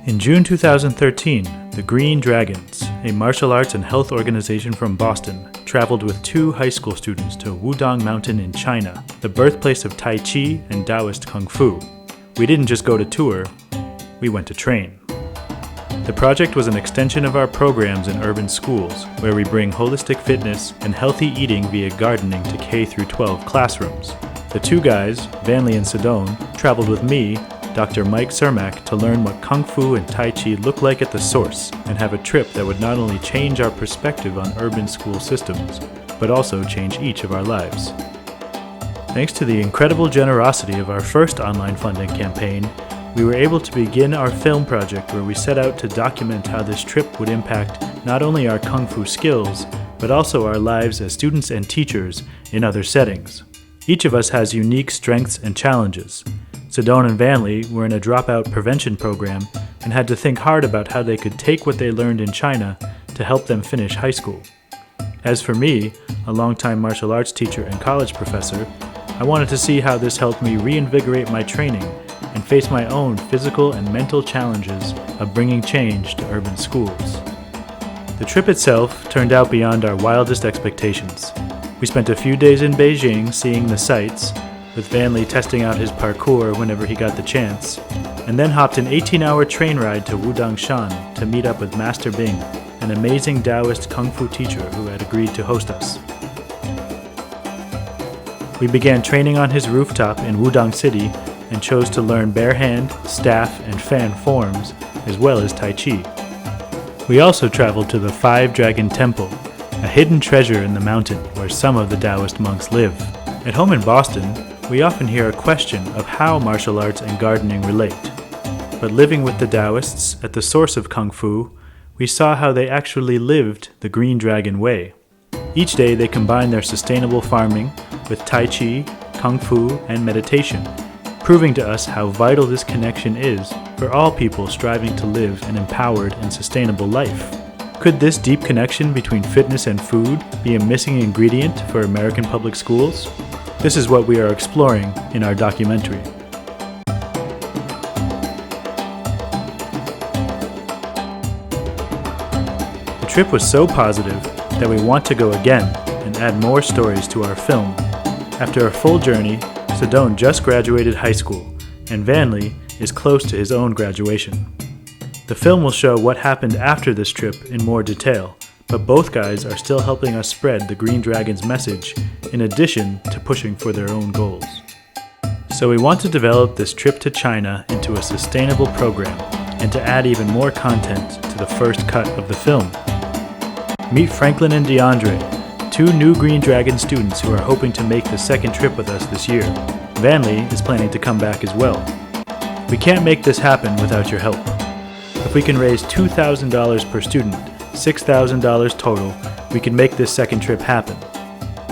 In June 2013, the Green Dragons, a martial arts and health organization from Boston, traveled with 2 high school students to Wudang Mountain in China, the birthplace of Tai Chi and Taoist Kung Fu. We didn't just go to tour, we went to train. The project was an extension of our programs in urban schools, where we bring holistic fitness and healthy eating via gardening to K-12 classrooms. The 2 guys, Vanley and Sedone, traveled with me, Dr. Mike Cermak, to learn what Kung Fu and Tai Chi look like at the source and have a trip that would not only change our perspective on urban school systems, but also change each of our lives. Thanks to the incredible generosity of our first online funding campaign, we were able to begin our film project where we set out to document how this trip would impact not only our Kung Fu skills, but also our lives as students and teachers in other settings. Each of us has unique strengths and challenges. Sedone and Vanley were in a dropout prevention program and had to think hard about how they could take what they learned in China to help them finish high school. As for me, a longtime martial arts teacher and college professor, I wanted to see how this helped me reinvigorate my training and face my own physical and mental challenges of bringing change to urban schools. The trip itself turned out beyond our wildest expectations. We spent a few days in Beijing seeing the sights, with Vanley testing out his parkour whenever he got the chance, and then hopped an 18-hour train ride to Wudang Shan to meet up with Master Bing, an amazing Taoist Kung Fu teacher who had agreed to host us. We began training on his rooftop in Wudang City and chose to learn bare hand, staff, and fan forms, as well as Tai Chi. We also traveled to the 5 Dragon Temple, a hidden treasure in the mountain where some of the Taoist monks live. At home in Boston, we often hear a question of how martial arts and gardening relate. But living with the Taoists at the source of Kung Fu, we saw how they actually lived the Green Dragon way. Each day they combined their sustainable farming with Tai Chi, Kung Fu, and meditation, proving to us how vital this connection is for all people striving to live an empowered and sustainable life. Could this deep connection between fitness and food be a missing ingredient for American public schools? This is what we are exploring in our documentary. The trip was so positive that we want to go again and add more stories to our film. After a full journey, Sedone just graduated high school, and Vanley is close to his own graduation. The film will show what happened after this trip in more detail, but both guys are still helping us spread the Green Dragon's message in addition to pushing for their own goals. So we want to develop this trip to China into a sustainable program and to add even more content to the first cut of the film. Meet Franklin and DeAndre, 2 new Green Dragon students who are hoping to make the second trip with us this year. Vanley is planning to come back as well. We can't make this happen without your help. If we can raise $2,000 per student, $6,000 total, we can make this second trip happen.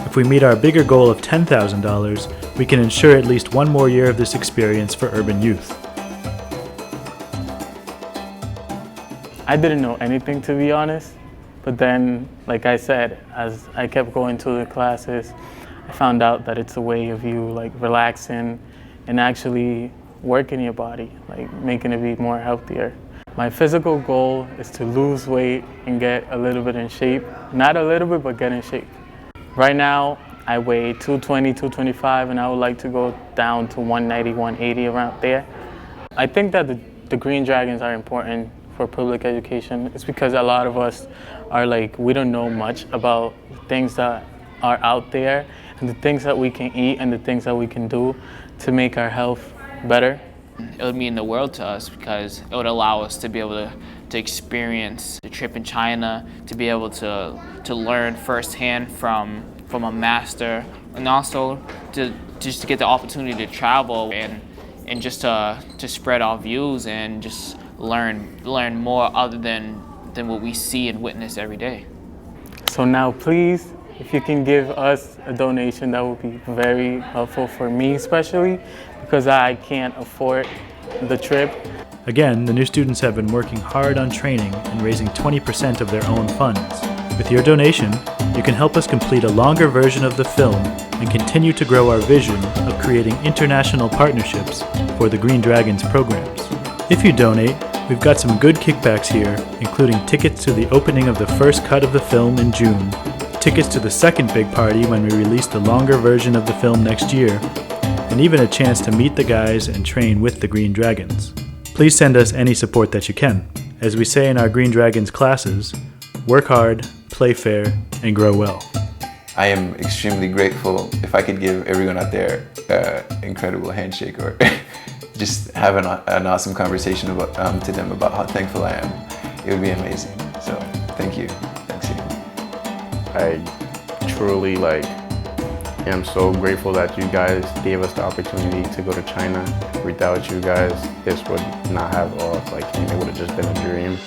If we meet our bigger goal of $10,000, we can ensure at least 1 more year of this experience for urban youth. I didn't know anything, to be honest, but then, like I said, as I kept going to the classes, I found out that it's a way of you relaxing and actually working your body, making it be more healthier. My physical goal is to lose weight and get a little bit in shape. Not a little bit, but get in shape. Right now, I weigh 220, 225, and I would like to go down to 190, 180, around there. I think that the Green Dragons are important for public education. It's because a lot of us are we don't know much about things that are out there and the things that we can eat and the things that we can do to make our health better. It would mean the world to us because it would allow us to be able to experience the trip in China, to be able to learn firsthand from a master, and also to get the opportunity to travel and just to spread our views and just learn more other than what we see and witness every day. So now please, if you can give us a donation, that would be very helpful for me especially, because I can't afford the trip. Again, the new students have been working hard on training and raising 20% of their own funds. With your donation, you can help us complete a longer version of the film and continue to grow our vision of creating international partnerships for the Green Dragons programs. If you donate, We've got some good kickbacks here, including tickets to the opening of the first cut of the film in June, tickets to the second big party when we release the longer version of the film next year, and even a chance to meet the guys and train with the Green Dragons. Please send us any support that you can. As we say in our Green Dragons classes, work hard, play fair, and grow well. I am extremely grateful. If I could give everyone out there an incredible handshake or just have an awesome conversation to them about how thankful I am, it would be amazing. So thank you. Thanks again. I truly am so grateful that you guys gave us the opportunity to go to China. Without you guys, this would not have it would have just been a dream.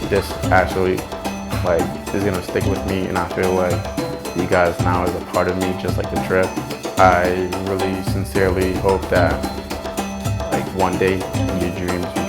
This actually is gonna stick with me, and I feel like you guys now is a part of me, just like the trip. I really sincerely hope that one day your dreams